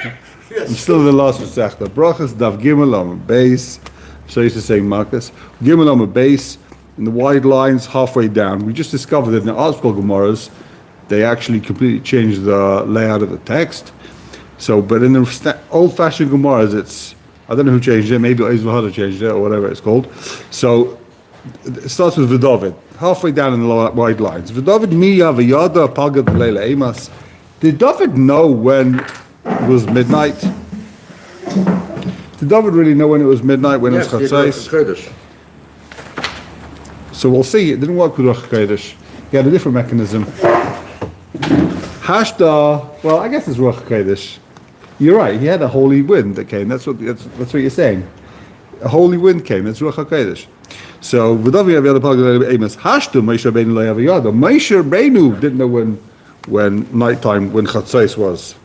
I'm still in the last Masechta. Brochos Daf Gimel on base. So I used to say Marcus. Gimel on base in the wide lines halfway down. We just discovered that in the article gemorahs, they actually completely changed the layout of the text. So, but in the old-fashioned gemorahs, it's, I don't know who changed it. Maybe Ezra changed it or whatever it's called. So it starts with V'David, halfway down in the wide lines. V'David miya v'yada pagad v'leila emas. Did David know when it was midnight? Did David really know when it was midnight, when it was Chatzais? So we'll see. It didn't work with Ruach HaKodesh. He had a different mechanism. Hashda, well, I guess it's Ruach HaKodesh. You're right. He had a holy wind that came. That's what you're saying. A holy wind came. It's Ruach HaKodesh. So V'David Aviyad Pagad Amos Hashda Moshe Rabbeinu Lo Aviyad. Moshe Rabbeinu didn't know when nighttime, when Chatzais was.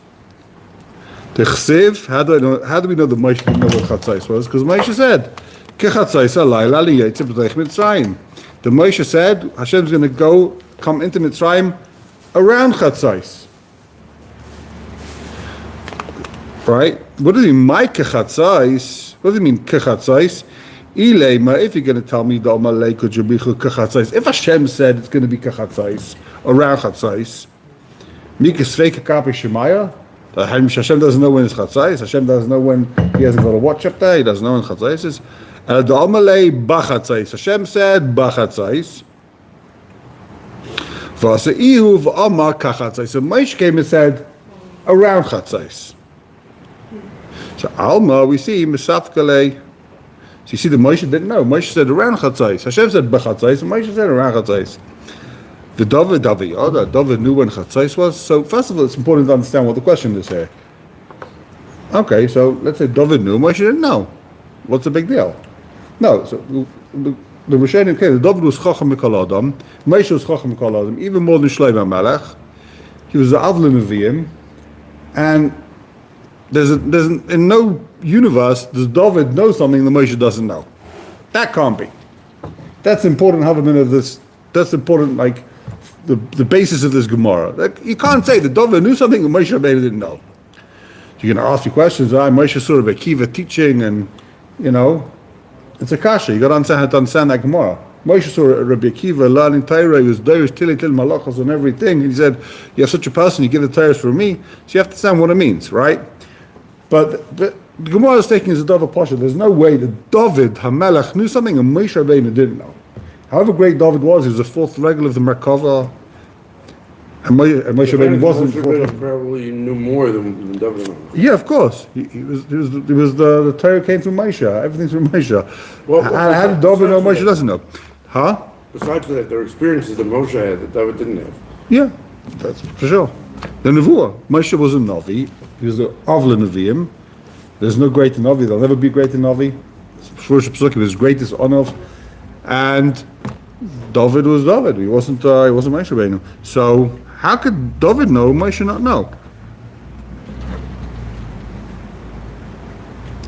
The Chsiv, how do we know that Moshe didn't know what Chatzais was? Because Moshe said, Ke Chatzais alayla liyetzeh b'teich Mitzrayim. The Moshe said, Hashem's going to come into Mitzrayim around Chatzais. Right? What does he mean, my Ke Chatzais? What does he mean, Ke Chatzais? If you're going to tell me if Hashem said it's going to be Kachatzais, around Chatzais, Hashem doesn't know when it's Chatzais, Hashem doesn't know when he hasn't got a watch up there, he doesn't know when Chatzais is. Hashem said Bachatzais. So Moshe came and said around Chatzais. So Alma, we see Misafkalei. So you see that Moshe didn't know. Moshe said around Chatzais. Hashem said b'Chatzais, and Moshe said around Chatzais. The David knew when Chatzais was. So first of all, it's important to understand what the question is here. Okay, so let's say David knew, Moshe didn't know. What's the big deal? No, so the Rishonim came. David was Chacham Mikol Adam. Moshe was Chacham Mikol Adam, even more than Shlomo Melech. He was the Avla Nevi'im, and there's in no universe does David know something that Moshe doesn't know. That can't be. That's important. Havamina of this. That's important. Like the basis of this gemorah. Like, you can't say that David knew something that Moshe Rabbeinu didn't know. So you're going to ask me questions. Moshe saw Reb Akiva teaching, and it's a kasha. You got to understand that gemorah. Moshe saw Reb Akiva learning Torah. He was derish til malachos and everything. And he said, "You have such a person. You give the Torahs for me." So you have to understand what it means, right? But the Gemara is taking as a David Pasha. There's no way that David HaMelech knew something and Moshe Rabbeinu didn't know. However great David was, he was the fourth regular of the Merkava, and Moshe Rabbeinu wasn't. Moshe Rabbeinu probably knew more than David. Yeah, of course. He was the Torah came from Moshe. Everything's from Moshe. Well, how did David know Moshe doesn't know? Huh? Besides that, there are experiences that Moshe had that David didn't have. Yeah, that's for sure. The Nevuah. Moshe was a Navi. He was the Avla Nevi'im. There's no greater Navi. There'll never be greater Navi. First Pesukim, his greatest honor. And David was David. He wasn't Moshe Rabbeinu. So how could David know, Moshe not know?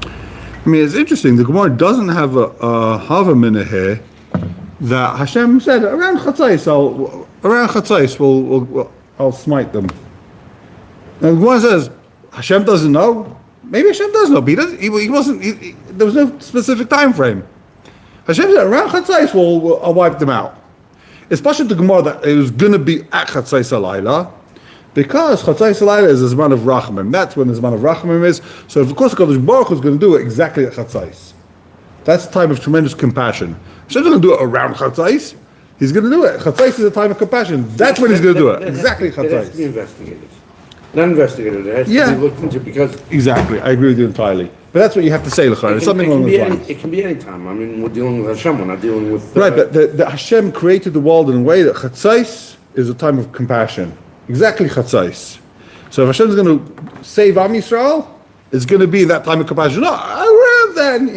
I mean, it's interesting. The Gemara doesn't have a Havamina here that Hashem said around Chatzais. I'll smite them. And the Gemara says Hashem doesn't know. Maybe Hashem does know, but he wasn't. There was no specific time frame. Hashem said around Chatzais I'll wipe them out. Especially the Gemara that it was going to be at Chatzais Alayla, because Chatzais Alayla is the Zman of Rachamim. That's when the Zman of Rachamim is. So of course, Kadosh Baruch Hu is going to do it exactly at Chatzais. That's a time of tremendous compassion. Hashem's going to do it around Chatzais. He's going to do it. Chatzais is a time of compassion. That's when he's going to do it. Exactly Chatzais. It has to be investigated. Not investigated. It has to be looked into because... Exactly. I agree with you entirely. But that's what you have to say, L'chayr. There's something along those lines. It can be any time. I mean, we're dealing with Hashem. We're not dealing with... Right, but the Hashem created the world in a way that Chatzais is a time of compassion. Exactly Chatzais. So if Hashem is going to save Am Yisrael, it's going to be that time of compassion. No, around then,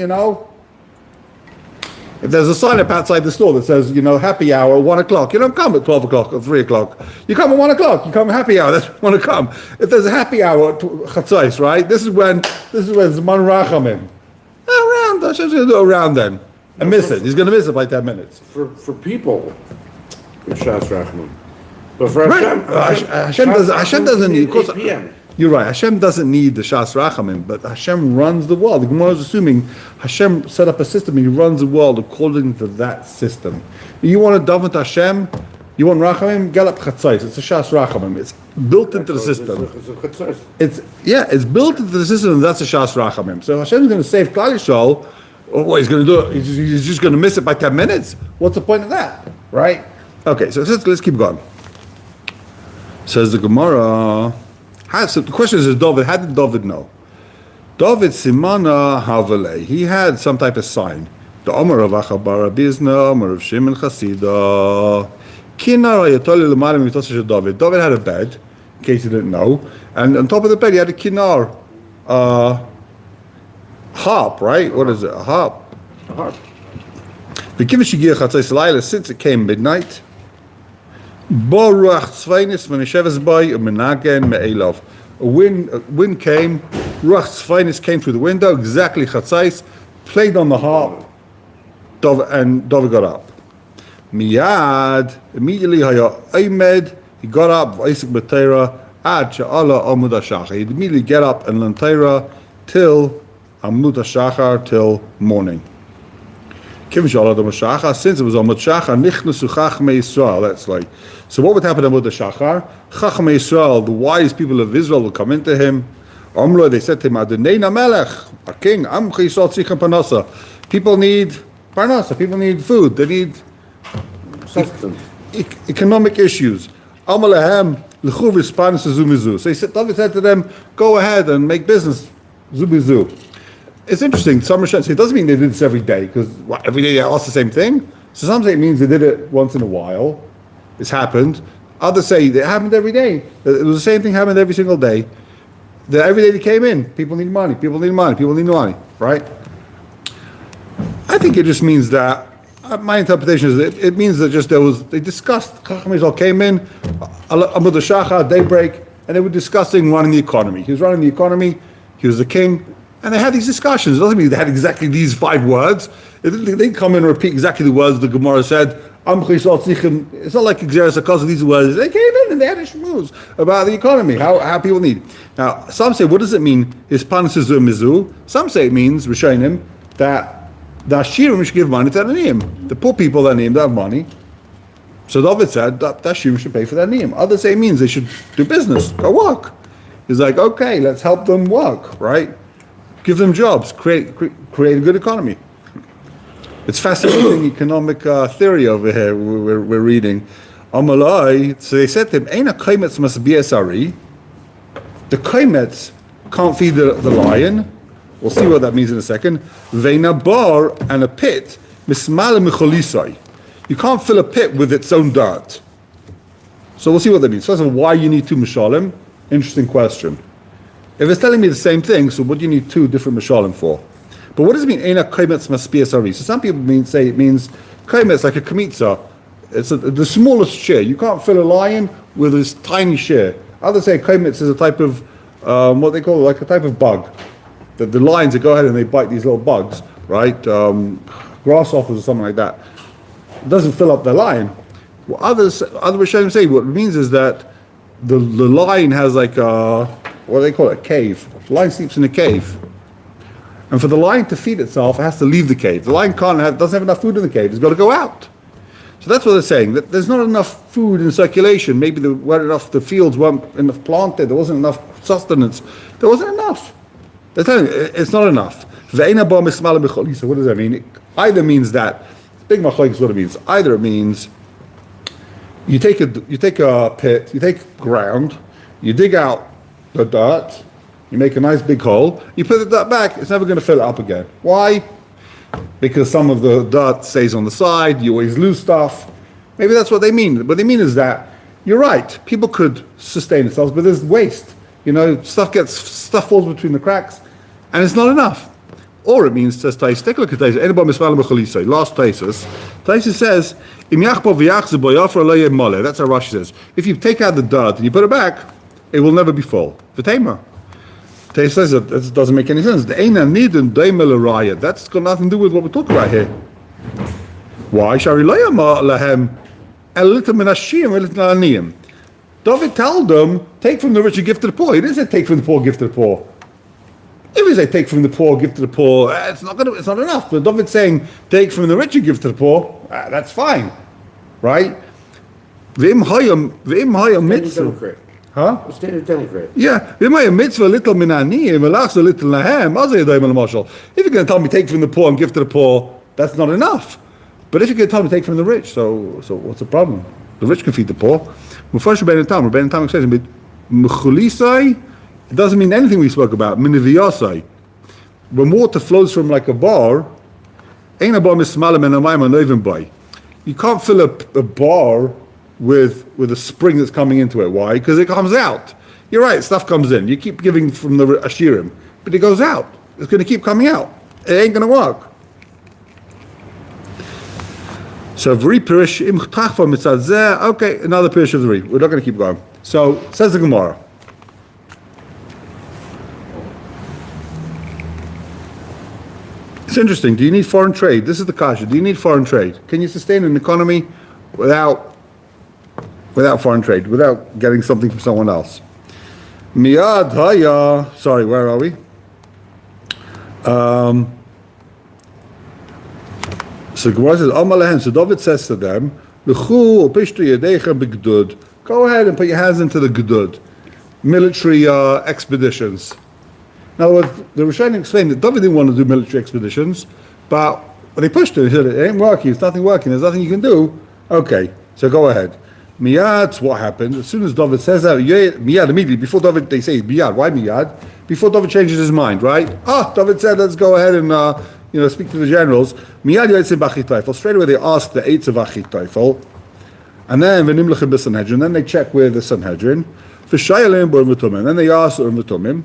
If there's a sign up outside the store that says, happy hour, 1 o'clock, you don't come at 12 o'clock or 3 o'clock. You come at 1 o'clock, you come at happy hour, that's when you want to come. If there's a happy hour at Chatzais, right? This is when Zman Rachamim. Around, Hashem's going to do around then. And miss it. He's going to miss it by 10 minutes. For people, it's Shas Rachamim. But for Hashem, Hashem doesn't need, of course. You're right. Hashem doesn't need the Shas Rachamim, but Hashem runs the world. The Gemara is assuming Hashem set up a system and He runs the world according to that system. You want to daven to Hashem, you want Rachamim, get up Chatzais. It's a Shas Rachamim. It's built into the system. It's built into the system, and that's a Shas Rachamim. So Hashem's going to save Klal Yisrael. Oh, what he's going to do? He's just going to miss it by 10 minutes. What's the point of that, right? Okay, so let's keep going. Says the Gemara. So the question is David. How did David know? David Simana Havale. He had some type of sign. The Omer of Achabar Bizna, Omer of Shimon Chasida. David had a bed, in case you didn't know, and on top of the bed he had a kinar, harp, right? What is it? A harp. A harp. Since it came midnight, a wind came, Ruach Tzvainis came through the window, exactly Chatzais, played on the harp, and David got up. Miyad, immediately he got up, V'isik b'Torah, ad she'ala Amud Hashachar. He'd immediately get up and learn Torah till Amud Hashachar, till morning. Since it was Amud Hashachar, nichnasu Chachmei Yisrael. That's like, so what would happen to Amud Hashachar? Chachmei Yisrael, the wise people of Israel, will come into him. They said to him, Adonai Melech, our king, Amcha Yisrael tzichem parnasa. People need parnasa. People need food. They need economic issues. So David said to them, go ahead and make business. Zubizu. It's interesting. Some Rishonim say it doesn't mean they did this every day, because every day they ask the same thing. So some say it means they did it once in a while. It's happened. Others say it happened every day. It was the same thing happened every single day. That every day they came in, people need money, right? I think it just means that, my interpretation is that it means that they discussed, Chacham Yisrael came in, Amud Hashachar, daybreak, and they were discussing running the economy. He was running the economy, he was the king, and they had these discussions. It doesn't mean they had exactly these 5 words. They didn't come in and repeat exactly the words the Gemara said. It's not like Xeris because of these words. They came in and they had a shmooze about the economy, how people need. Now, some say, what does it mean? Mizu. Some say it means, Rishonim, that the Ashirim should give money to the Aniyim. The poor people that Aniyim don't have money. So David said that the Ashirim should pay for the Aniyim. Others say it means they should do business, go work. He's like, okay, let's help them work, right? Give them jobs, create a good economy. It's fascinating economic theory over here we're reading. Amalai, so they said to him, Eina kaimetz must be asari. The kaimetz can't feed the lion. We'll see what that means in a second. Veina bar, and a pit, mismala micholisai. You can't fill a pit with its own dirt. So we'll see what that means. First of all, why you need 2 mishalim? Interesting question. If it's telling me the same thing, so what do you need 2 different mishalim for? But what does it mean? Eina kaimetz must be asari. So some people say it means kaimetz like a kamitza. It's the smallest share. You can't fill a lion with this tiny share. Others say kaimetz is a type of what they call like a type of bug. The lions that go ahead and they bite these little bugs, right? Grasshoppers or something like that. It doesn't fill up the lion. Well, other Rishonim say what it means is that the lion has like what do they call it? A cave. The lion sleeps in a cave. And for the lion to feed itself, it has to leave the cave. The lion doesn't have enough food in the cave. It's got to go out. So that's what they're saying. That there's not enough food in circulation. Maybe the fields weren't enough planted. There wasn't enough sustenance. There wasn't enough. They're telling you, it's not enough. So what does that mean? It either means that, big machlokes is what it means. Either it means you take a pit, you take ground, you dig out the dirt, you make a nice big hole, you put the dirt back, it's never going to fill it up again. Why? Because some of the dirt stays on the side, you always lose stuff. Maybe that's what they mean. What they mean is that, you're right, people could sustain themselves, but there's waste. Stuff falls between the cracks, and it's not enough. Or it means, says Tais, take a look at Tais, last Tais says, that's how Rashi says, if you take out the dirt and you put it back, it will never be full. V'teima. Tais says that doesn't make any sense. That's got nothing to do with what we're talking about here. Why? David told them, take from the rich and give to the poor. He didn't say take from the poor, give to the poor. If he say take from the poor, give to the poor, it's not enough. But David's saying take from the rich and give to the poor, that's fine, right? V'im hayam mitzvah. Huh? Standard Democrat. Yeah. V'im hayam mitzvah little minani, v'lachs a little lahem. If you're going to tell me take from the poor and give to the poor, that's not enough. But if you're going to tell me take from the rich, so what's the problem? The rich can feed the poor. Rabbeinu Tam says, it doesn't mean anything we spoke about. When water flows from like a bar, you can't fill up a bar with a spring that's coming into it. Why? Because it comes out. You're right, stuff comes in. You keep giving from the ashirim, but it goes out. It's going to keep coming out. It ain't going to work. So okay, another pirish of the We're not going to keep going. So says the Gemara. It's interesting. Do you need foreign trade? This is the kasha. Do you need foreign trade? Can you sustain an economy without foreign trade, without getting something from someone else? Miyad haya. Sorry, where are we? So Gemara says, so David says to them, go ahead and put your hands into the gedud, military expeditions. In other words, the Rishonim explained that David didn't want to do military expeditions, but when they pushed him, he said, it ain't working, it's nothing working, there's nothing you can do. Okay, so go ahead. Miyad, what happened? As soon as David says that, miyad, immediately, before David, they say, miyad, why miyad? Before David changes his mind, right? David said, let's go ahead and speak to the generals. Miyad yotzei b'achitophel. Straight away they ask the eights of achitophel, and then v'nimlechem b'sanhedrin. Then they check with the Sanhedrin. V'shayalim b'urim v'tumim. Then they ask urim v'tumim.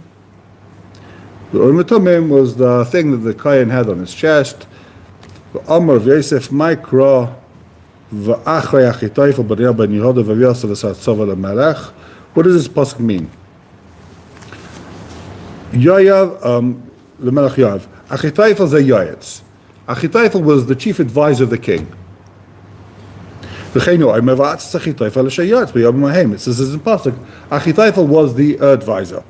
The urim v'tumim was the thing that the kohen had on his chest. V'amar v'yosef ma'ikra v'achrei achitophel b'nei ben Yehuda v'vyasa v'satzova l'melech. What does this pasuk mean? Yoav, l'melech Yoav. Achitophel is a yayetz. Achitophel was the chief advisor of the king. It says in pasuk, Achitophel was the advisor.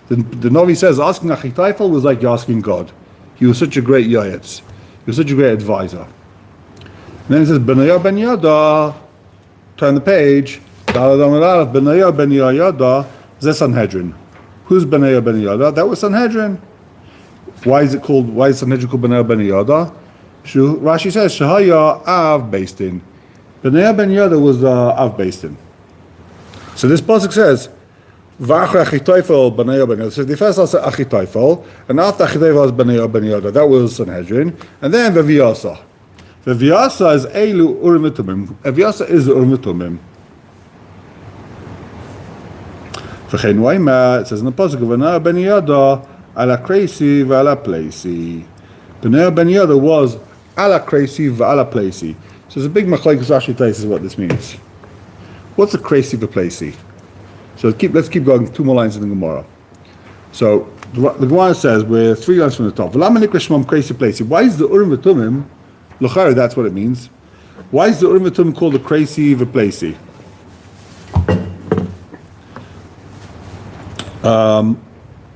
The Novi says asking Achitophel was like asking God. He was such a great yayetz. He was such a great advisor. And then it says Benaya ben Yada. Turn the page. Benaya ben Yada. Sanhedrin. Who's Benaya ben Yada? That was Sanhedrin. Why is Sanhedrin called Benaya ben Yada? Rashi says Shahaya Av based in. Benaya ben Yada was Av based in. So this pasuk says V'achra Achitophel Benaya ben Yada. So the first said Achitophel, and after Achitophel was Benaya ben Yada. That was Sanhedrin, and then V'vyasa. V'vyasa is Eilu Urim v'Tumim. V'vyasa is Urim v'Tumim. It says in the pasuk, "Benaya ben Yada ala kreisi v'ala pleisi." Benaya ben Yada was ala kreisi v'ala pleisi. So there's a big machlokes Rashi tells us what this means. What's a kreisi v'pleisi? So let's keep going. Two more lines in the Gemara. So the Gemara says we're 3 lines from the top. Why is the Urim v'Tumim? L'chara, that's what it means. Why is the Urim v'Tumim called the kreisi v'pleisi?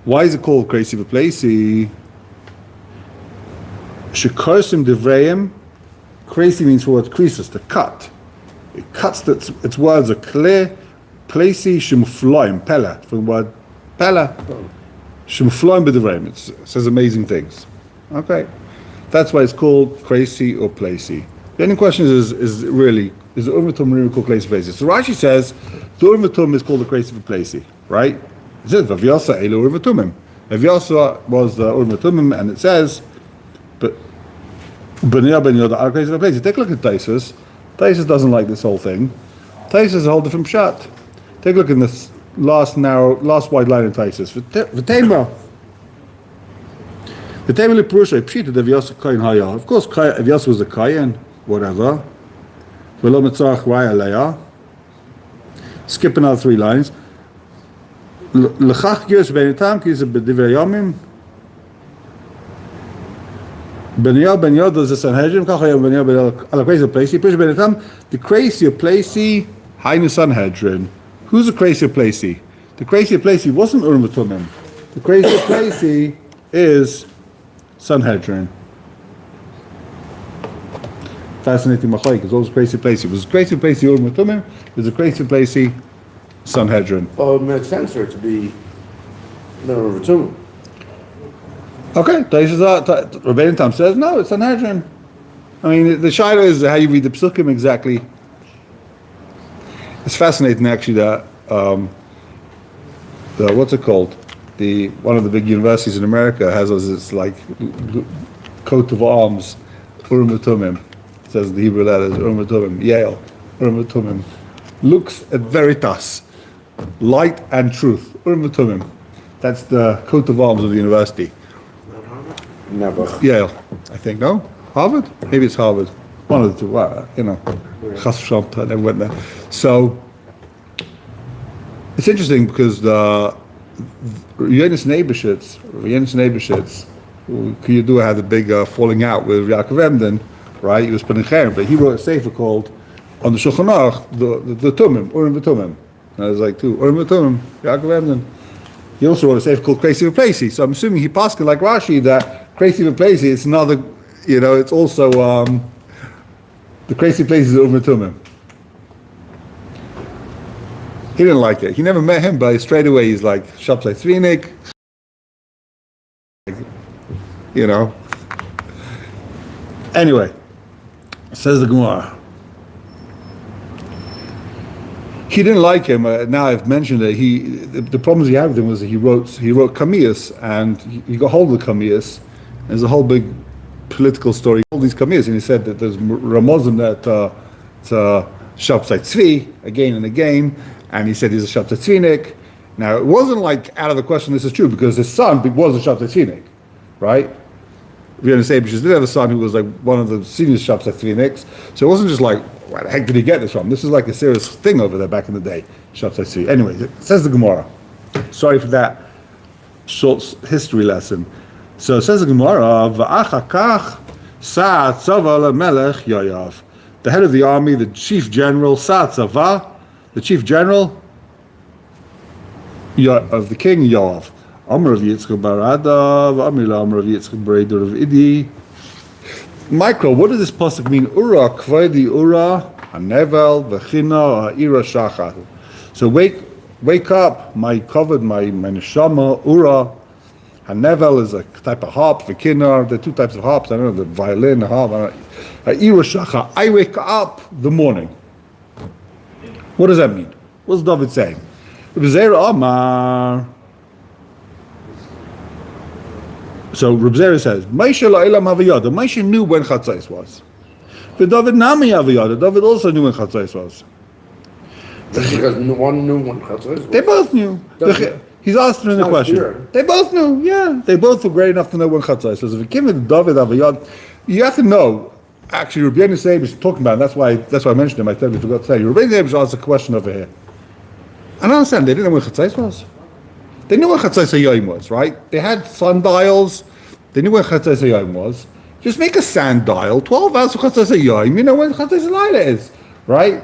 Why is it called kreisi v'pleisi? Shekarsim devreim. Kreisi means for what creases, to cut. It cuts its words are clear. Pleisi shemufloim, pella, from the word pella. Shemufloim b'devreim. It says amazing things. Okay. That's why it's called kreisi or pleisi. The only question is the Urim v'Tumim really called kreisi v'pleisi? So Rashi says the Urim v'Tumim is called the kreisi v'pleisi, right? It says V'vyasa Eilu Urim v'Tumim. V'vyasa was the Urim v'Tumim, and it says, but Benaya ben Yada ala kreisi v'pleisi. Take a look at Taisus. Taisus doesn't like this whole thing. Taisus is a whole different pshat. Take a look in this last wide line in Taisus. V'tema. V'tema l'purusha pshita V'vyasa kain haya. Of course, V'vyasa was a kain, whatever. V'lo mitzarach raya leya. Skip another 3 lines. L'chach girs b'netam ki ze b'divrei yomim. Beniel does the Sanhedrin, Kachayel Beniel Beniel Crazy Placey, Push Benetam, the Crazy Placey, Hainu Sanhedrin. Who's the Crazy Placey? The Crazy Placey wasn't Urim Tumim. The Crazy Placey is Sanhedrin. Fascinating machlokes, because all Crazy Placey was Crazy Placey Urim Tumim, was a Crazy Placey Sanhedrin. Well, it makes sense for it to be Urim Tumim. Okay, Rabbeinu Tam says no, it's Sanhedrin. I mean, the shaila is how you read the psukim exactly. It's fascinating actually that the what's it called? One of the big universities in America has this like coat of arms, Urim Tumim. It says in the Hebrew letters Urim Tumim. Yale, Urim Tumim. Lux et veritas, light and truth. Urim Tumim. That's the coat of arms of the university. Never. Yale, I think. No, Harvard. Maybe it's Harvard. One of the two. Chas v'shalom, I never went there. So it's interesting because the Yenis Neighborshits, Kiyadua had a big falling out with Yaakov Emden, right? He was putting Chaim, but he wrote a sefer called on the Shulchan Aruch, the Tumim, Urim v'Tumim. And I was like, Urim v'Tumim, Yaakov Emden. He also wrote a sefer called Crazy v'Placey. So I'm assuming he passed it like Rashi that Crazy v'Placey, it's another, it's also the Crazy Place is Urim v'Tumim. He didn't like it. He never met him, but straight away he's like, Shabtai Tzvinik. Anyway, says the Gemara. He didn't like him. Now I've mentioned it. The problems he had with him was that he wrote Kamiyas, and he got hold of the Kamiyas. There's a whole big political story. All these Kamiyas, and he said that there's Ramozim that Shabtai Tzvi again and again. And he said he's a Shabtai Tzvinik. Now, it wasn't like out of the question this is true, because his son was a Shabtai Tzvinik, right? Vienna Sabish did have a son who was like one of the senior Shabtai Tzviniks. So it wasn't just like, where the heck did he get this from? This is like a serious thing over there back in the day, Shabtai Tzvi. Anyway, it says the Gemara. Sorry for that short history lesson. So it says the Gemara, V'achakach Sa'at Tzava LaMelech Yoav. The head of the army, the chief general, Sa'at Tzava, the chief general of the king, Yoav. Amr of Yitzchak Baradav, Amrila Amr of Yitzchak Baradur of Idi. Micro, what does this pasuk mean? Ura, Kvedi Ura, Hanevel, Vechina, Ha'ira Shachar. So wake up, my covered, my neshama, Ura. Hanevel is a type of harp, Vechina, there are two types of harps, I don't know, the violin, the harp, Ha'ira Shachar. I wake up the morning. What does that mean? What's David saying? Reb Zera Amar. So Reb Zera says, Moshe la'ilam havayada. Moshe knew when Chatzais was. But David nami havayada. David also knew when Chatzais was. Because one knew when Chatzais was. They both knew. He's answering the question. Clear. They both knew. Yeah, they both were great enough to know when Chatzais was. If you give it David havayada, you have to know. Actually, Rabbeinu Seib is talking about, and that's why I mentioned him. I totally forgot to tell you. Rabbeinu Seib asked a question over here. I don't understand. They didn't know when Chatzais was. They knew when Chatzais HaYom was, right? They had sundials. They knew when Chatzais HaYom was. Just make a sand dial, 12 hours for Chatzais HaYom. You know when Chatzais HaLayla is, right?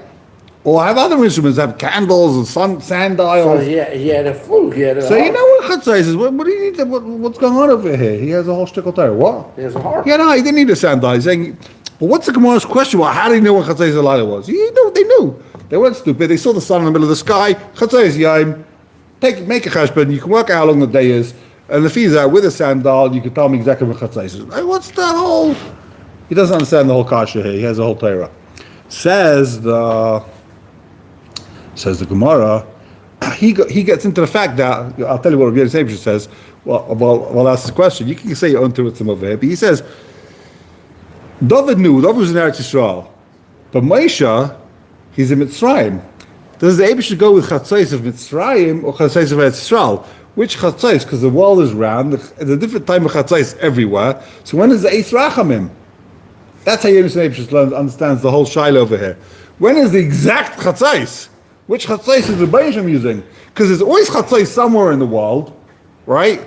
Or have other instruments, have candles and sand dials. So he had a flute. So you know when Chatzais is. What do you need? What's going on over here? He has a whole shtickle Torah. What? He has a harp. Yeah, no, he didn't need a sand dial. He's saying, well, what's the Gemara's question? Well, how do you know what Chatzais HaLayla was? They knew. They weren't stupid. They saw the sun in the middle of the sky. Chatzais Yom. Make a cheshbon. You can work out how long the day is. And if he's out with a sandal, you can tell me exactly what Chatzais is. Like, what's the whole? He doesn't understand the whole kasha here. He has a whole Torah. Says the Gemara. He gets into the fact that I'll tell you what Rabbi Yisrael says. Well, I'll ask the question. You can say your own Terutzim over here, but he says David was in Eretz Yisrael, but Moshe, he's in Mitzrayim. Does the Eibush go with Chatzais of Mitzrayim or Chatzais of Eretz Yisrael? Which Chatzais? Because the world is round. There's a different time of Chatzais everywhere. So when is the Eis Rachamim? That's how Yerush Eibush understands the whole Shiloh over here. When is the exact Chatzais? Which Chatzais is the Beisham using? Because there's always Chatzais somewhere in the world, right?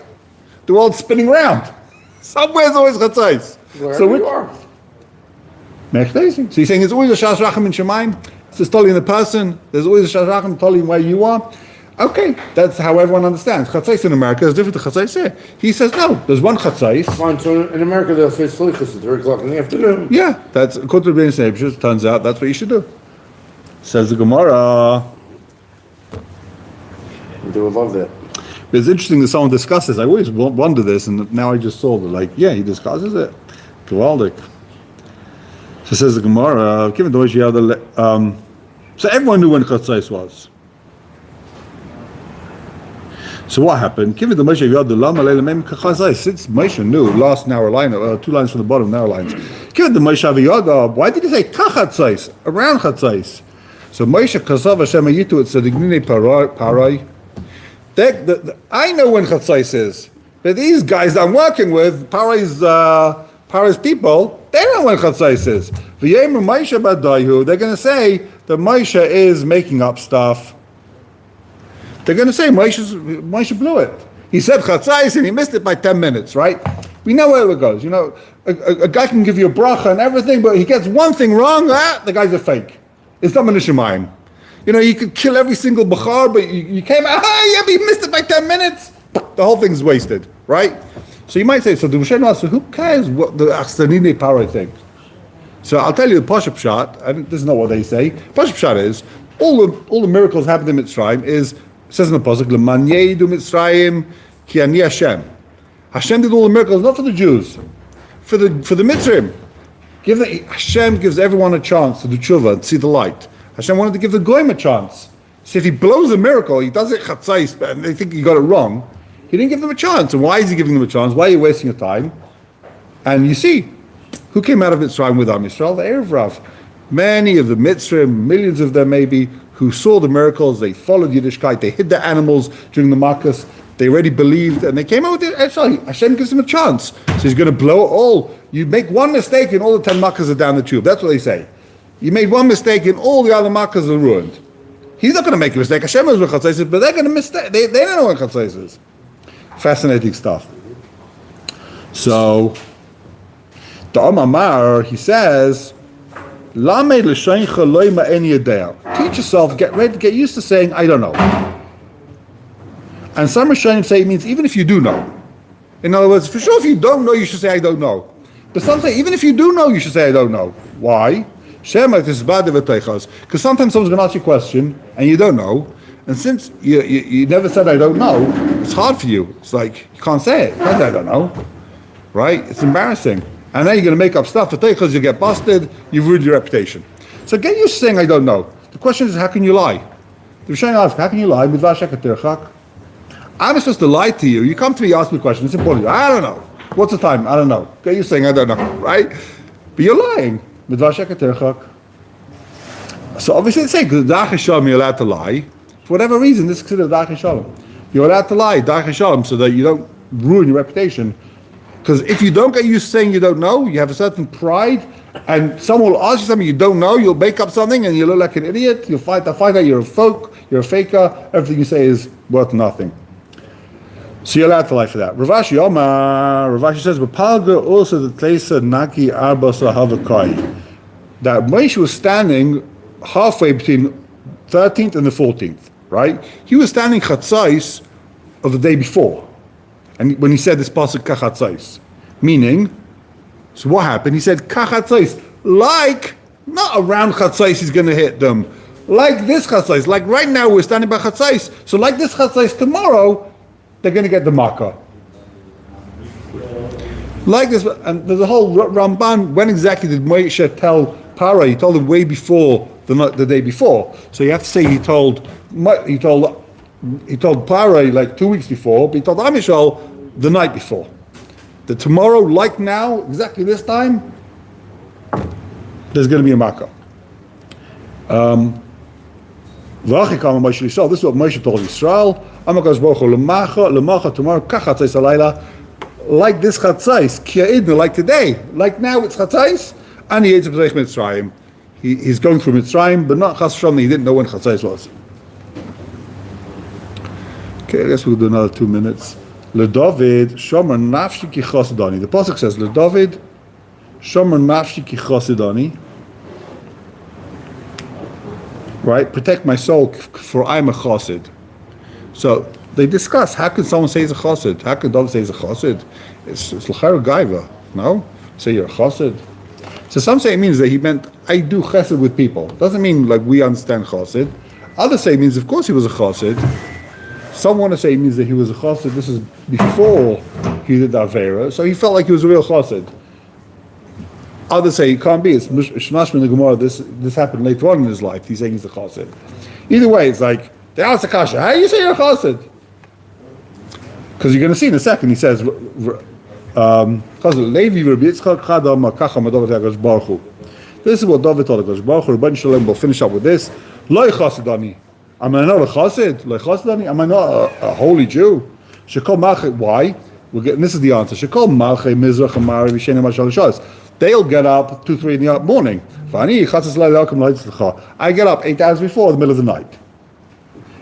The world's spinning around. Somewhere's always Chatzais. Wherever you are. So you're saying there's always a Shas Racham in Shemaim? It's totally in the person. There's always a Shas Racham totally where you are. Okay, that's how everyone understands. Chatzais in America is different to Chatzais here. He says no. There's one Chatzais. Fine, so in America they'll say Slichus at 3 o'clock in the afternoon. Yeah, that's according to the Rebbeinu. Turns out that's what you should do. Says the Gemara. They would love that. But it's interesting that someone discusses. I always wonder this, and now I just saw that. Like, yeah, he discusses it. Gewaldik. So says the Gemara. Given the way you have the, so everyone knew when Chatzais was. So what happened? Given the Moshe Yad the Lama Leilem Kachazai, since Moshe knew last narrow line, 2 lines from the bottom narrow lines. Given the Moshe Yad, why did he say Kachatzais around Chatzais? So Moshe Kasav Hashem Ayitu it's the Dignine Parai. I know when Chatzais is, but these guys I'm working with, Parai's people, they don't know when Chatzais is. V'yem Moshe Badayu, they're going to say that Moshe is making up stuff. They're going to say Moshe blew it. He said Chatzais and he missed it by 10 minutes, right? We know where it goes. You know, a guy can give you a bracha and everything, but he gets one thing wrong, the guy's a fake. It's not Shemayim. You know, you could kill every single Bachar, but you came out, yeah, but you missed it by 10 minutes. The whole thing's wasted, right? So you might say, so the Moshe asks, so who cares what the Achsanine Paroi thinks? So I'll tell you the Pashup Shot, and this is not what they say. Pashup Shot is, all the miracles happened in Mitzrayim is, it says in the Pasuk, L'man yedu Mitzrayim ki ani Hashem. Hashem did all the miracles, not for the Jews, for the Mitzrayim. Hashem gives everyone a chance to do tshuva and see the light. Hashem wanted to give the Goyim a chance. So if he blows a miracle, he does it chatzais, and they think he got it wrong, he didn't give them a chance. And why is he giving them a chance? Why are you wasting your time? And you see, who came out of Mitzrayim with Am Yisrael? The Erev Rav. Many of the Mitzrayim, millions of them maybe, who saw the miracles, they followed Yiddishkeit, they hid the animals during the Makkos, they already believed, and they came out with it. Sorry, Hashem gives them a chance. So he's going to blow it all. You make one mistake and all the 10 Makkos are down the tube. That's what they say. You made one mistake and all the other Makkos are ruined. He's not going to make a mistake. Hashem knows what Chatzais is, but they're going to mistake. They don't know what Chatzais is. Fascinating stuff. So, the Amar, he says, teach yourself, get used to saying, I don't know. And some Rishonim say it means even if you do know. In other words, for sure if you don't know, you should say, I don't know. But some say, even if you do know, you should say, I don't know. Why? Because sometimes someone's going to ask you a question, and you don't know. And since you never said, I don't know, it's hard for you. It's like, you can't say it. You can't say, I don't know. Right? It's embarrassing. And then you're going to make up stuff because you get busted, you've ruined your reputation. So get used to saying, I don't know. The question is, how can you lie? The Rishonim ask, how can you lie? I'm supposed to lie to you. You come to me, you ask me a question. It's important. I don't know. What's the time? I don't know. Get used to saying, I don't know. Right? But you're lying. So obviously it's saying, because Darch Shalom you're allowed to lie. For whatever reason, this is considered Darch Shalom. You're allowed to lie, Darch Shalom, so that you don't ruin your reputation. Because if you don't get used to saying you don't know, you have a certain pride, and someone will ask you something you don't know, you'll make up something, and you look like an idiot, you'll find out you're a faker, everything you say is worth nothing. So you're allowed to lie for that. Ravashi says, Palga also the Tlesa Naki Arbasa Havakai. That Moshe was standing halfway between 13th and the 14th, right? He was standing Chatzais of the day before. And when he said this pasuk Kachatzais, meaning, so what happened? He said Kachatzais, like, not around Chatzais he's going to hit them, like this Chatzais, like right now we're standing by Chatzais, so like this Chatzais tomorrow, they're going to get the Makkah. Like this, and there's a whole Ramban, when exactly did Moshe tell Parah? He told him way before, the day before. So you have to say he told Parah like 2 weeks before, but he told Am Yisrael the night before. That tomorrow, like now, exactly this time, there's going to be a Makkah. This is what Moshe told Yisrael. Tomorrow, kachatzais alayla, like this chatzais, kia'idna, like today, like now it's chatzais, and he ate Mitzrayim. He's going through Mitzrayim, but not chas v'shalom, he didn't know when chatzais was. Okay, I guess we'll do another 2 minutes. LeDavid, Shomer nafshi ki chosdani. The pasuk says, LeDavid, Shomer nafshi ki chosidani. Right? Protect my soul, for I'm a chosid. So they discuss, how can someone say he's a chosid? How can David say he's a chosid? It's l'chara gaiva, no? Say you're a chosid. So some say it means that he meant, I do chesed with people. Doesn't mean like we understand chosid. Others say it means, of course he was a chosid. Some want to say it means that he was a chosid. This is before he did the Avera. So he felt like he was a real chosid. Others say it can't be. It's shmash min the gemorah. This happened later on in his life. He's saying he's a chosid. Either way, it's like, they ask the kasha, how do you say you're a chosid? Because you're going to see in a second, he says, Levi Rabbi Yitzchak Chadam Kacha Madov Hakadosh Baruch Hu. This is what David told Hakadosh Baruch Hu. Rabbi Shalom will finish up with this. Lo Chosidani. Am I not a chosid? Lo Chosidani. Am I not a holy Jew? Shekol Malchei. Why? This is the answer. Shekol Malchei Mizrach Amari Vishenim Mashal Shas. They'll get up 2-3 in the morning. I get up 8 hours before the middle of the night.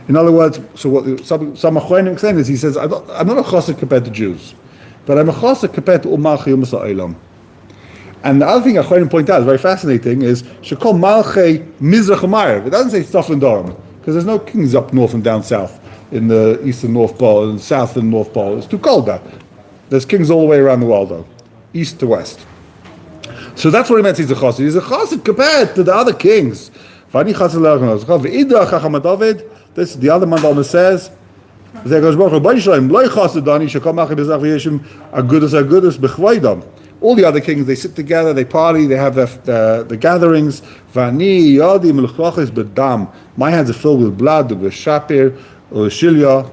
In other words, so what some Achronim saying is, he says, I'm not a chosid compared to Jews, but I'm a chosid compared to Malchei Umas Ha'olam. And the other thing Achronim point out is very fascinating is Shekol Malchei Mizrach Amari. It doesn't say stuff in Durham, because there's no kings up north and down south in the east and north pole and south and north pole. It's too cold there. There's kings all the way around the world though, east to west. So that's what he meant. He's a chassid. He's a chassid compared to the other kings. This the other mandalma says. All the other kings, they sit together, they party, they have the gatherings. My hands are filled with blood, with shapir, shilya,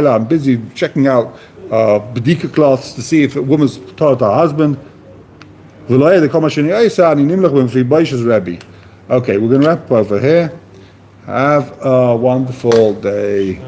I'm busy checking out bedika cloths to see if a woman's taught her husband. Okay, we're going to wrap up over here. Have a wonderful day.